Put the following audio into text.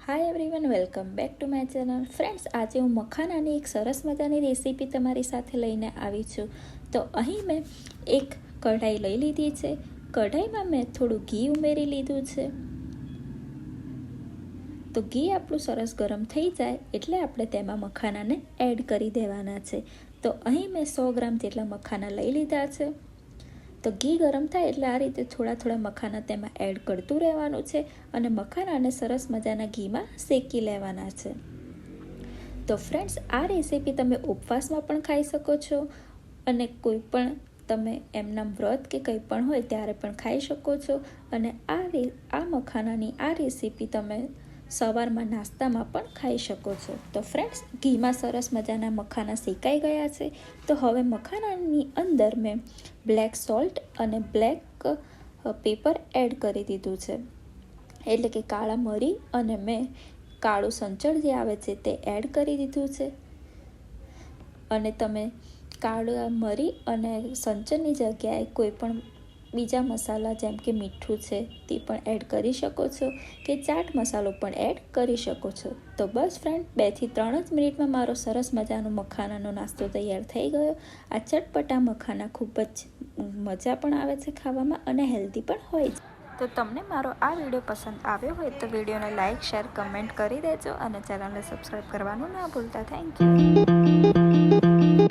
Hi everyone, welcome back to my channel. Friends, આજે હું મખાનાની એક સરસ મજાની રેસીપી તમારી સાથે લઈને આવી છું. તો અહીં મેં એક કઢાઈ લઈ લીધી છે. કઢાઈમાં મેં થોડું ઘી ઉમેરી લીધું છે. તો ઘી આપણું સરસ ગરમ થઈ જાય એટલે આપણે તેમાં મખાનાને એડ કરી દેવાના છે. તો અહીં મેં 100 ગ્રામ જેટલા મખાના લઈ લીધા છે. તો ઘી ગરમ થાય એટલે આ રીતે થોડા મખાના તેમાં એડ કરતું રહેવાનું છે અને મખાનાને સરસ મજાના ઘીમાં શેકી લેવાના છે. તો ફ્રેન્ડ્સ, આ રેસીપી તમે ઉપવાસમાં પણ ખાઈ શકો છો અને કોઈ પણ તમે એમના વ્રત કે કંઈ પણ હોય ત્યારે પણ ખાઈ શકો છો. અને આ મખાનાની આ રેસીપી તમે સવારમાં નાસ્તામાં પણ ખાઈ શકો છો. તો ફ્રેન્ડ્સ, ઘીમાં સરસ મજાના મખાના શેકાઈ ગયા છે. તો હવે મખાનાની અંદર મેં બ્લેક સોલ્ટ અને બ્લેક પેપર એડ કરી દીધું છે, એટલે કે કાળા મરી, અને મેં કાળું સંચળ જે આવે છે તે એડ કરી દીધું છે. અને તમે કાળા મરી અને સંચળની જગ્યાએ કોઈ પણ બીજા મસાલા જેમ કે મીઠું છે તે પણ એડ કરી શકો છો, કે ચાટ મસાલો પણ એડ કરી શકો છો. તો બસ ફ્રેન્ડ, 2 થી 3 જ મિનિટમાં મારો સરસ મજાનો મખાનાનો નાસ્તો તૈયાર થઈ ગયો. આ ચટપટા મખાના ખૂબ જ મજા પણ આવે છે ખાવામાં અને હેલ્ધી પણ હોય છે. તો તમને મારો આ વિડીયો પસંદ આવ્યો હોય તો વિડીયોને લાઇક, શેર, કમેન્ટ કરી દેજો અને ચેનલને સબસ્ક્રાઈબ કરવાનું ના ભૂલતા. Thank you.